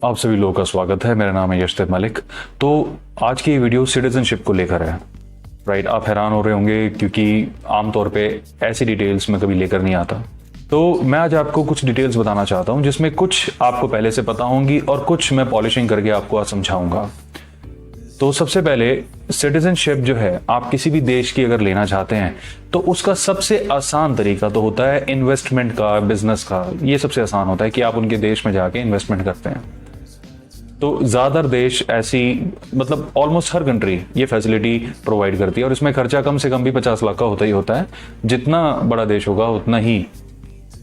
आप सभी लोगों का स्वागत है। मेरा नाम है यशदेव मलिक। तो आज की वीडियो सिटीजनशिप को लेकर है। राइट, आप हैरान हो रहे होंगे क्योंकि आमतौर पे ऐसी डिटेल्स में कभी लेकर नहीं आता। तो मैं आज आपको कुछ डिटेल्स बताना चाहता हूं जिसमें कुछ आपको पहले से पता होंगी और कुछ मैं पॉलिशिंग करके आपको आज समझाऊंगा। तो सबसे पहले सिटीजनशिप जो है, आप किसी भी देश की अगर लेना चाहते हैं तो उसका सबसे आसान तरीका तो होता है इन्वेस्टमेंट का, बिजनेस का। ये सबसे आसान होता है कि आप उनके देश में जाके इन्वेस्टमेंट करते हैं। तो ज्यादातर देश ऐसी, मतलब ऑलमोस्ट हर कंट्री ये फैसिलिटी प्रोवाइड करती है और इसमें खर्चा कम से कम भी 50 लाख का होता ही होता है। जितना बड़ा देश होगा उतना ही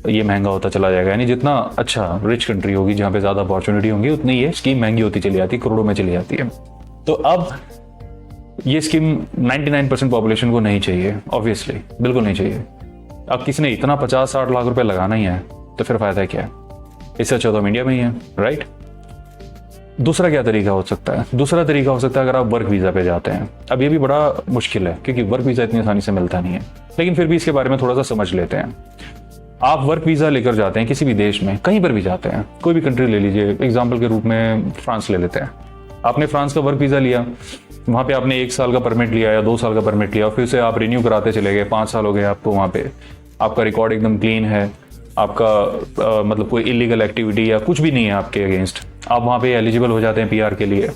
ये महंगा होता चला जाएगा। यानी जितना अच्छा रिच कंट्री होगी, जहां पे ज्यादा अपॉर्चुनिटी होंगी, उतनी ये स्कीम महंगी होती चली जाती है, करोड़ों में चली जाती है। तो अब ये स्कीम 99% पॉपुलेशन को नहीं चाहिए, ऑब्वियसली बिल्कुल नहीं चाहिए। अब किसी ने इतना 50-60 लाख रुपए लगाना ही है तो फिर फायदा क्या है? इससे अच्छा तो हम इंडिया में ही है, राइट। दूसरा क्या तरीका हो सकता है? दूसरा तरीका हो सकता है अगर आप वर्क वीजा पे जाते हैं। अब ये भी बड़ा मुश्किल है क्योंकि वर्क वीजा इतनी आसानी से मिलता नहीं है, लेकिन फिर भी इसके बारे में थोड़ा सा समझ लेते हैं। आप वर्क वीजा लेकर जाते हैं किसी भी देश में, कहीं पर भी जाते हैं, कोई भी कंट्री ले लीजिए, एग्जाम्पल के रूप में फ्रांस ले लेते हैं। आपने फ्रांस का वर्क वीजा लिया, वहां पे आपने 1 साल का परमिट लिया या 2 साल का परमिट लिया, फिर से आप रिन्यू कराते चले गए, 5 साल हो गए आपको वहां पे। आपका रिकॉर्ड एकदम क्लीन है, आपका मतलब कोई इलीगल एक्टिविटी या कुछ भी नहीं है आपके अगेंस्ट। आप वहां पे एलिजिबल हो जाते हैं पीआर के लिए,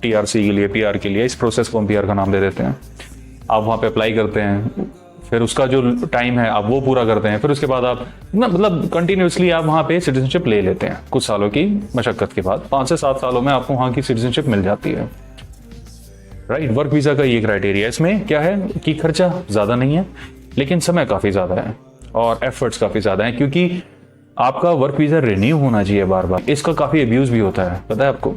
टीआरसी के लिए, पीआर के लिए। इस प्रोसेस को हम पीआर का नाम दे देते हैं। आप वहां पे अप्लाई करते हैं, फिर उसका जो टाइम है आप वो पूरा करते हैं, फिर उसके बाद आप मतलब कंटिन्यूसली आप वहां पे सिटीजनशिप ले लेते हैं। कुछ सालों की मशक्कत के बाद 5 से 7 सालों में आपको वहां की सिटीजनशिप मिल जाती है, राइट। वर्क वीजा का ये क्राइटेरिया। इसमें क्या है कि खर्चा ज्यादा नहीं है, लेकिन समय काफी ज्यादा है और एफर्ट्स काफी ज्यादा है, क्योंकि आपका वर्क वीजा रिन्यू होना चाहिए बार बार। इसका काफी अब्यूज भी होता है, पता है आपको।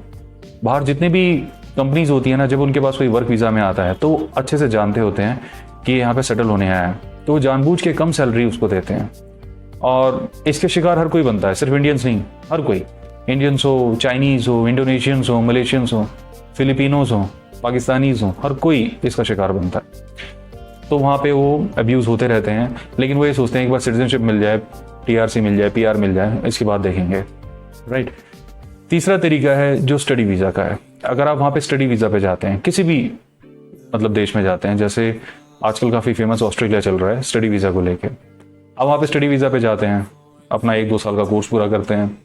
बाहर जितने भी कंपनीज होती है ना, जब उनके पास कोई वर्क वीजा में आता है तो अच्छे से जानते होते हैं कि यहाँ पे सेटल होने आया है, तो वो जानबूझ के कम सैलरी उसको देते हैं। और इसके शिकार हर कोई बनता है, सिर्फ इंडियंस नहीं, हर कोई। इंडियंस हो, चाइनीज हो, इंडोनेशियंस हो, मलेशियंस हो, फिलिपिनोज हो, पाकिस्तानीज हो, हर कोई इसका शिकार बनता है। तो वहाँ पे वो अब्यूज होते रहते हैं, लेकिन वो ये सोचते हैं एक बार सिटीजनशिप मिल जाए, टीआरसी मिल जाए, पीआर मिल जाए, इसके बाद देखेंगे, राइट। तीसरा तरीका है जो स्टडी वीजा का है। अगर आप वहाँ पे स्टडी वीजा पे जाते हैं, किसी भी मतलब देश में जाते हैं, जैसे आजकल काफी फेमस ऑस्ट्रेलिया चल रहा है स्टडी वीजा को लेके। अब वहाँ पे स्टडी वीजा पे जाते हैं, अपना 1-2 साल का कोर्स पूरा करते हैं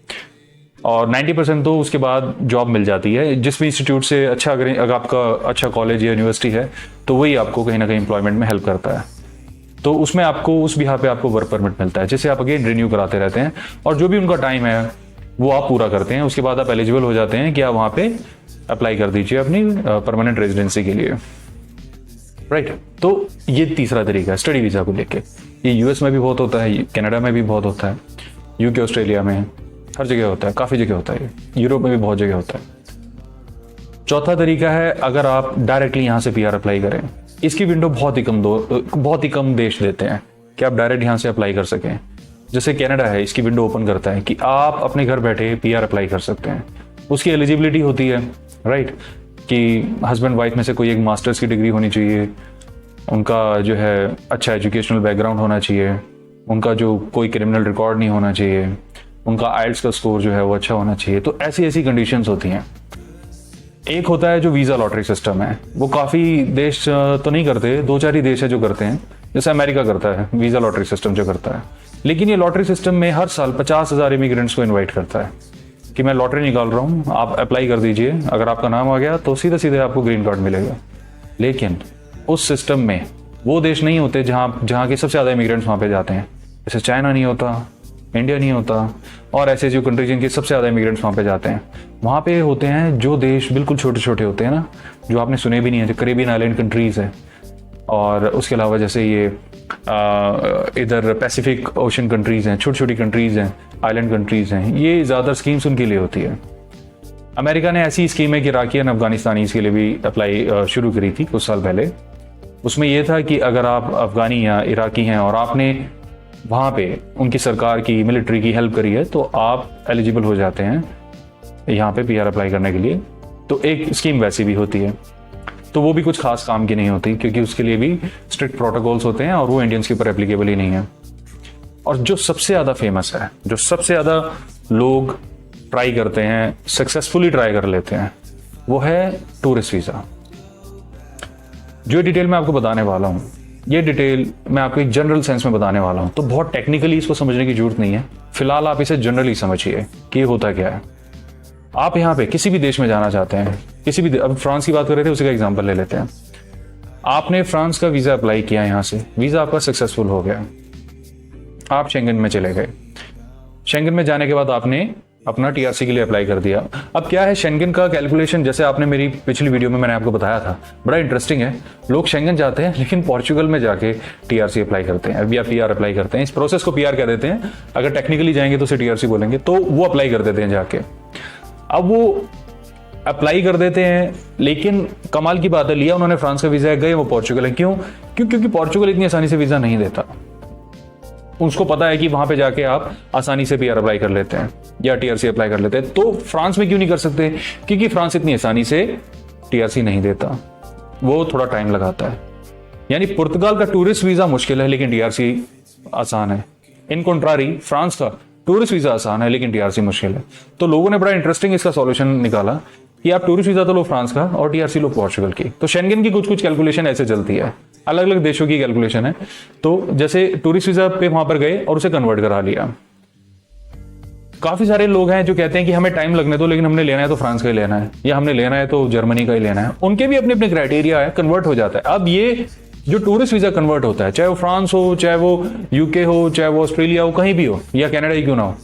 और 90% तो उसके बाद जॉब मिल जाती है। जिस भी इंस्टीट्यूट से अच्छा, अगर आपका अच्छा कॉलेज या यूनिवर्सिटी है तो वही आपको कहीं ना कहीं एम्प्लॉयमेंट में हेल्प करता है। तो उसमें आपको उस बिहार पे आपको वर्क परमिट मिलता है, जिसे आप अगेन रिन्यू कराते रहते हैं और जो भी उनका टाइम है वो आप पूरा करते हैं। उसके बाद आप एलिजिबल हो जाते हैं कि आप वहाँ पे अप्लाई कर दीजिए अपनी परमानेंट रेजिडेंसी के लिए, राइट। तो ये तीसरा तरीका है स्टडी वीजा को लेके। ये यूएस में भी बहुत होता है, कनाडा में भी बहुत होता है, यूके, ऑस्ट्रेलिया में, हर जगह होता है, काफी जगह होता है, यूरोप में भी बहुत जगह होता है। चौथा तरीका है अगर आप डायरेक्टली यहां से पीआर अप्लाई करें। इसकी विंडो बहुत ही कम देश देते हैं कि आप डायरेक्ट यहां से अप्लाई कर सकें। जैसे कनाडा है, इसकी विंडो ओपन करता है कि आप अपने घर बैठे पीआर अप्लाई कर सकते हैं। उसकी एलिजिबिलिटी होती है, राइट, कि हस्बैंड वाइफ में से कोई एक मास्टर्स की डिग्री होनी चाहिए, उनका जो है अच्छा एजुकेशनल बैकग्राउंड होना चाहिए, उनका जो कोई क्रिमिनल रिकॉर्ड नहीं होना चाहिए, उनका आइल्स का स्कोर जो है वो अच्छा होना चाहिए। तो ऐसी कंडीशंस होती हैं। एक होता है जो वीजा लॉटरी सिस्टम है, वो काफी देश तो नहीं करते, 2-4 ही देश है जो करते हैं। जैसे अमेरिका करता है वीजा लॉटरी सिस्टम जो करता है, लेकिन ये लॉटरी सिस्टम में हर साल 50,000 इमिग्रेंट्स को इन्वाइट करता है कि मैं लॉटरी निकाल रहा हूँ, आप अप्लाई कर दीजिए, अगर आपका नाम आ गया तो सीधे आपको ग्रीन कार्ड मिलेगा। लेकिन उस सिस्टम में वो देश नहीं होते जहाँ के सबसे ज्यादा इमिग्रेंट्स वहां पे जाते हैं। जैसे चाइना नहीं होता, इंडिया नहीं होता, और ऐसे जो कंट्री जिनके सबसे ज्यादा इमिग्रेंट्स वहां पे जाते हैं। वहां पे होते हैं जो देश बिल्कुल छोटे छोटे होते हैं ना, जो आपने सुने भी नहीं है, जो करेबियन आइलैंड कंट्रीज है, और उसके अलावा जैसे ये इधर पैसिफिक ओशन कंट्रीज हैं, छोटी छोटी कंट्रीज हैं, आइलैंड कंट्रीज हैं। ये ज्यादा स्कीम्स उनके लिए होती है। अमेरिका ने ऐसी स्कीम है कि इराकी और अफगानिस्तानीज के लिए भी अप्लाई शुरू करी थी कुछ साल पहले। उसमें यह था कि अगर आप अफगानी या इराकी हैं और आपने वहां पे उनकी सरकार की, मिलिट्री की हेल्प करी है, तो आप एलिजिबल हो जाते हैं यहाँ पे पीआर अप्लाई करने के लिए। तो एक स्कीम वैसी भी होती है, तो वो भी कुछ खास काम की नहीं होती, क्योंकि उसके लिए भी स्ट्रिक्ट प्रोटोकॉल्स होते हैं और वो इंडियंस के ऊपर एप्लीकेबल ही नहीं है। और जो सबसे ज्यादा फेमस है, जो सबसे ज्यादा लोग ट्राई करते हैं, सक्सेसफुली ट्राई कर लेते हैं, वो है टूरिस्ट वीज़ा। जो डिटेल मैं आपको बताने वाला हूँ, ये डिटेल मैं आपको एक जनरल सेंस में बताने वाला हूँ, तो बहुत टेक्निकली इसको समझने की जरूरत नहीं है। फिलहाल आप इसे जनरली समझिए कि ये होता क्या है। आप यहाँ पे किसी भी देश में जाना चाहते हैं, किसी भी, अब फ्रांस की बात कर रहे थे, उसी का एग्जांपल ले लेते हैं। आपने फ्रांस का वीज़ा अप्लाई किया, यहाँ से वीज़ा आपका सक्सेसफुल हो गया, आप शेंगन में चले गए। शेंगन में जाने के बाद आपने अपना टीआरसी के लिए अप्लाई कर दिया। अब क्या है शेंगन का कैलकुलेशन, जैसे आपने मेरी पिछली वीडियो में मैंने आपको बताया था, बड़ा इंटरेस्टिंग है। लोग शेंगन जाते हैं लेकिन पोर्चुगल में जाके टीआरसी अप्लाई करते हैं या पीआर अप्लाई करते हैं। इस प्रोसेस को पीआर कह देते हैं, अगर टेक्निकली जाएंगे तो उसे टीआरसी बोलेंगे। तो वो अप्लाई कर देते हैं जाके। अब वो अप्लाई कर देते हैं, लेकिन कमाल की बात है, लिया उन्होंने फ्रांस का वीजा, गए वो पोर्चुगल है। क्योंकि पोर्चुगल इतनी आसानी से वीजा नहीं देता। उसको पता है कि वहां पे जाके आप आसानी से पीआर अप्लाई कर लेते हैं या टीआरसी अप्लाई कर लेते हैं। तो फ्रांस में क्यों नहीं कर सकते? क्योंकि फ्रांस इतनी आसानी से टीआरसी नहीं देता, वो थोड़ा टाइम लगाता है। यानी पुर्तगाल का टूरिस्ट वीजा मुश्किल है लेकिन टीआरसी आसान है। इन कंट्रारी फ्रांस का टूरिस्ट वीजा आसान है लेकिन टीआरसी मुश्किल है। तो लोगों ने बड़ा इंटरेस्टिंग इसका सॉल्यूशन निकाला कि आप टूरिस्ट वीजा तो लो फ्रांस का और टीआरसी लो पोर्चुगल की। तो शेंगन की कुछ कैलकुलेशन ऐसे चलती है, अलग अलग देशों की कैलकुलेशन है। तो जैसे टूरिस्ट वीजा पे वहां पर गए और उसे कन्वर्ट करा लिया। काफी सारे लोग हैं जो कहते हैं कि हमें टाइम लगने दो, लेकिन हमने लेना है तो फ्रांस का ही लेना है, या हमने लेना है तो जर्मनी का ही लेना है। उनके भी अपने अपने क्राइटेरिया है, कन्वर्ट हो जाता है। अब ये जो टूरिस्ट वीजा कन्वर्ट होता है, चाहे वो फ्रांस हो, चाहे वो यूके हो, चाहे वो ऑस्ट्रेलिया हो, कहीं भी हो, या कनाडा ही क्यों ना हो,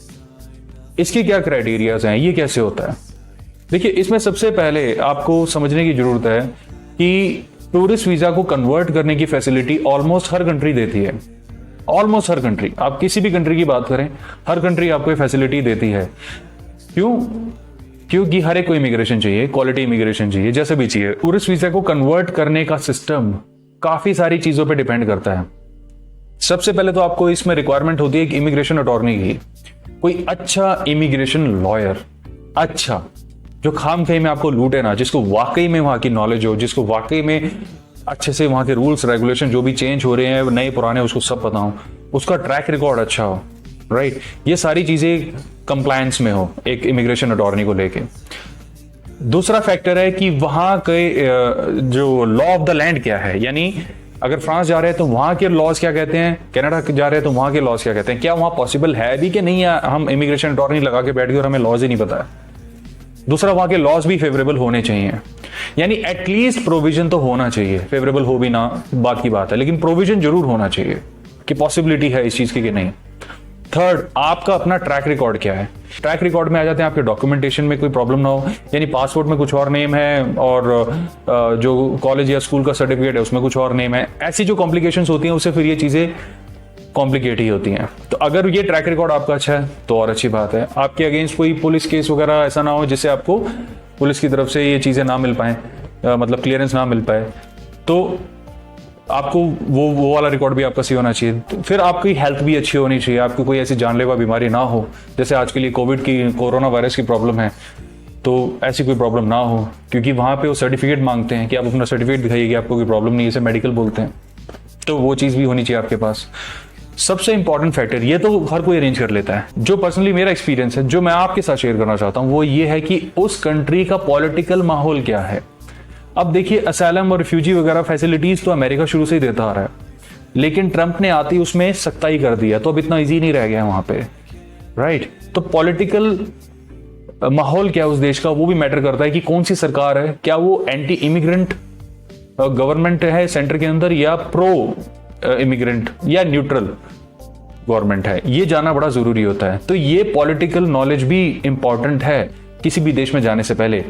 इसके क्या क्राइटेरियाज हैं, ये कैसे होता है? देखिए, इसमें सबसे पहले आपको समझने की जरूरत है कि टूरिस्ट वीजा को कन्वर्ट करने की फैसिलिटी ऑलमोस्ट हर कंट्री देती है। ऑलमोस्ट हर कंट्री, आप किसी भी कंट्री की बात करें, हर कंट्री आपको ये फैसिलिटी देती है। क्यों? क्योंकि हर एक को इमिग्रेशन चाहिए, क्वालिटी इमिग्रेशन चाहिए, जैसे भी चाहिए। टूरिस्ट वीजा को कन्वर्ट करने का सिस्टम काफी सारी चीजों पे डिपेंड करता है। सबसे पहले तो आपको इसमें रिक्वायरमेंट होती है एक इमिग्रेशन अटॉर्नी की, कोई अच्छा इमिग्रेशन लॉयर, अच्छा, जो खामखी में आपको लूटे ना, जिसको वाकई में वहां की नॉलेज हो, जिसको वाकई में अच्छे से वहां के रूल्स रेगुलेशन जो भी चेंज हो रहे हैं, नए पुराने, उसको सब पता हो, उसका ट्रैक रिकॉर्ड अच्छा हो, राइट। ये सारी चीजें कंप्लायंस में हो एक इमिग्रेशन अटॉर्नी को लेके। दूसरा फैक्टर है कि वहां के जो लॉ ऑफ द लैंड क्या है, यानी अगर फ्रांस जा रहे हैं तो वहां के लॉज क्या कहते हैं, कनाडा जा रहे हैं तो वहां के लॉज क्या कहते हैं, क्या वहां पॉसिबल है भी कि नहीं है हम इमिग्रेशन अटॉर्नी लगा के बैठ गए और हमें लॉज ही नहीं पता है। दूसरा, वहां के लॉज भी फेवरेबल होने चाहिए, यानी एटलीस्ट प्रोविजन तो होना चाहिए। फेवरेबल हो भी ना, बात की बात है, लेकिन प्रोविजन जरूर होना चाहिए कि पॉसिबिलिटी है इस चीज की कि नहीं। थर्ड, आपका अपना ट्रैक रिकॉर्ड क्या है। ट्रैक रिकॉर्ड में आ जाते हैं आपके डॉक्यूमेंटेशन में कोई प्रॉब्लम ना हो, यानी पासपोर्ट में कुछ और नेम है और जो कॉलेज या स्कूल का सर्टिफिकेट है उसमें कुछ और नेम है। ऐसी जो कॉम्प्लिकेशंस होती हैं उससे फिर ये चीजें कॉम्प्लिकेट ही होती हैं। तो अगर ये ट्रैक रिकॉर्ड आपका अच्छा है तो और अच्छी बात है। आपके अगेंस्ट कोई पुलिस केस वगैरह ऐसा ना हो जिससे आपको पुलिस की तरफ से ये चीजें ना मिल पाए, मतलब क्लियरेंस ना मिल पाए, तो आपको वो वाला रिकॉर्ड भी आपका सही होना चाहिए। तो फिर आपकी हेल्थ भी अच्छी होनी चाहिए, आपको कोई ऐसी जानलेवा बीमारी ना हो, जैसे आज के लिए कोविड की, कोरोना वायरस की प्रॉब्लम है, तो ऐसी कोई प्रॉब्लम ना हो, क्योंकि वहां पे वो सर्टिफिकेट मांगते हैं कि आप अपना सर्टिफिकेट दिखाइए कि आपको कोई प्रॉब्लम नहीं है, इसे मेडिकल बोलते हैं, तो वो चीज़ भी होनी चाहिए आपके पास। सबसे इंपॉर्टेंट फैक्टर, ये तो हर कोई अरेंज कर लेता है, जो पर्सनली मेरा एक्सपीरियंस है, जो मैं आपके साथ शेयर करना चाहता हूँ, वो ये है कि उस कंट्री का पॉलिटिकल माहौल क्या है। अब देखिए, असाइलम और रिफ्यूजी वगैरह फैसिलिटीज तो अमेरिका शुरू से ही देता आ रहा है, लेकिन ट्रंप ने आती उसमें सख्ताई कर दिया, तो अब इतना इजी नहीं रह गया वहां पे, राइट। तो पॉलिटिकल माहौल क्या है उस देश का, वो भी मैटर करता है कि कौन सी सरकार है, क्या वो एंटी इमिग्रेंट गवर्नमेंट है सेंटर के अंदर, या प्रो इमिग्रेंट या न्यूट्रल गवर्नमेंट है, ये जानना बड़ा जरूरी होता है। तो ये पॉलिटिकल नॉलेज भी इंपॉर्टेंट है किसी भी देश में जाने से पहले।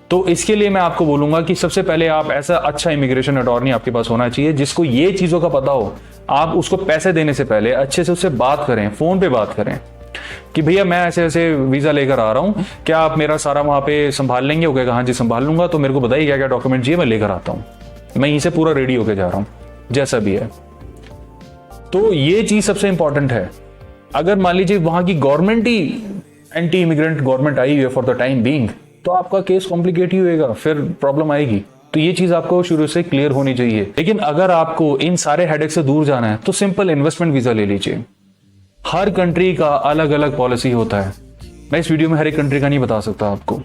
तो इसके लिए मैं आपको बोलूंगा कि सबसे पहले आप ऐसा अच्छा इमिग्रेशन अटॉर्नी आपके पास होना चाहिए जिसको ये चीजों का पता हो। आप उसको पैसे देने से पहले अच्छे से उससे बात करें, फोन पे बात करें कि भैया मैं ऐसे ऐसे वीजा लेकर आ रहा हूं, क्या आप मेरा सारा वहां पे संभाल लेंगे? वो कहेगा हाँ जी संभाल लूंगा, तो मेरे को बताइए क्या क्या डॉक्यूमेंट चाहिए, मैं लेकर आता हूँ, मैं यहीं से पूरा रेडी होकर जा रहा हूँ, जैसा भी है। तो ये चीज सबसे इंपॉर्टेंट है। अगर मान लीजिए वहां की गवर्नमेंट ही एंटी इमिग्रेंट गवर्नमेंट आई है फॉर द टाइम बीइंग, तो आपका केस कॉम्प्लिकेट ही होएगा, फिर प्रॉब्लम आएगी। तो ये चीज आपको शुरू से क्लियर होनी चाहिए। लेकिन अगर आपको इन सारे हेडेक से दूर जाना है तो सिंपल इन्वेस्टमेंट वीजा ले लीजिए। हर कंट्री का अलग अलग पॉलिसी होता है, मैं इस वीडियो में हर एक कंट्री का नहीं बता सकता आपको,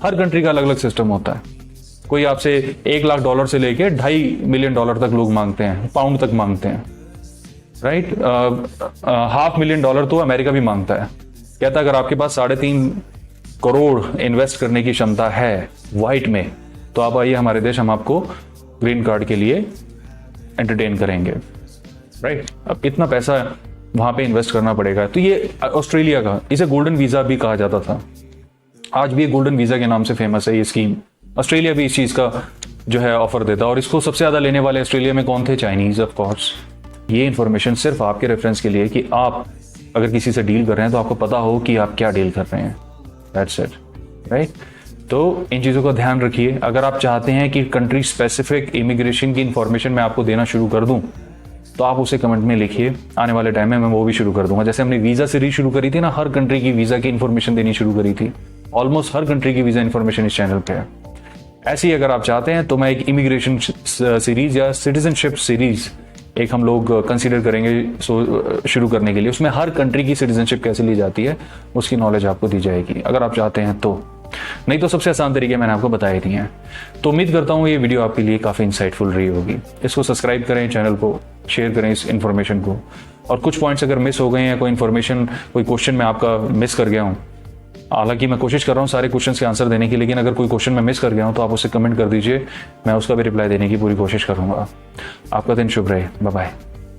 हर कंट्री का अलग अलग सिस्टम होता है। कोई आपसे $1 लाख से लेके $2.5 मिलियन तक लोग मांगते हैं, पाउंड तक मांगते हैं, राइट। $500,000 तो अमेरिका भी मांगता है, कहता है अगर आपके पास 3.5 करोड़ इन्वेस्ट करने की क्षमता है वाइट में, तो आप आइए हमारे देश, हम आपको ग्रीन कार्ड के लिए एंटरटेन करेंगे, राइट। अब इतना पैसा वहां पे इन्वेस्ट करना पड़ेगा। तो ये ऑस्ट्रेलिया का, इसे गोल्डन वीजा भी कहा जाता था, आज भी गोल्डन वीजा के नाम से फेमस है ये स्कीम। ऑस्ट्रेलिया भी इस चीज का जो है ऑफर देता है, और इसको सबसे ज्यादा लेने वाले ऑस्ट्रेलिया में कौन थे? Chinese, of course. ये इंफॉर्मेशन सिर्फ आपके रेफरेंस के लिए, कि आप अगर किसी से डील कर रहे हैं तो आपको पता हो कि आप क्या डील कर रहे हैं। That's it, right. तो इन चीज़ों का ध्यान रखिए। अगर आप चाहते हैं कि कंट्री स्पेसिफिक इमिग्रेशन की इंफॉर्मेशन मैं आपको देना शुरू कर दूं, तो आप उसे कमेंट में लिखिए, आने वाले टाइम में मैं वो भी शुरू कर दूंगा। जैसे हमने वीज़ा सीरीज शुरू करी थी ना, हर कंट्री की वीज़ा की इंफॉर्मेशन देनी शुरू करी थी, ऑलमोस्ट हर कंट्री की वीज़ा इंफॉर्मेशन इस चैनल पे है। ऐसे ही अगर आप चाहते हैं तो मैं एक इमिग्रेशन सीरीज या सिटीजनशिप सीरीज एक हम लोग कंसीडर करेंगे शुरू करने के लिए। उसमें हर कंट्री की सिटीजनशिप कैसे ली जाती है उसकी नॉलेज आपको दी जाएगी, अगर आप चाहते हैं तो। नहीं तो सबसे आसान तरीके मैंने आपको बताए दिए हैं। तो उम्मीद करता हूँ ये वीडियो आपके लिए काफ़ी इंसाइटफुल रही होगी। इसको सब्सक्राइब करें, चैनल को शेयर करें इस इन्फॉर्मेशन को। और कुछ पॉइंट्स अगर मिस हो गए हैं, कोई इन्फॉर्मेशन, कोई क्वेश्चन मैं आपका मिस कर गया हूँ, हालांकि मैं कोशिश कर रहा हूँ सारे क्वेश्चंस के आंसर देने की, लेकिन अगर कोई क्वेश्चन मैं मिस कर गया हूँ तो आप उसे कमेंट कर दीजिए, मैं उसका भी रिप्लाई देने की पूरी कोशिश करूँगा। आपका दिन शुभ रहे, बाय बाय।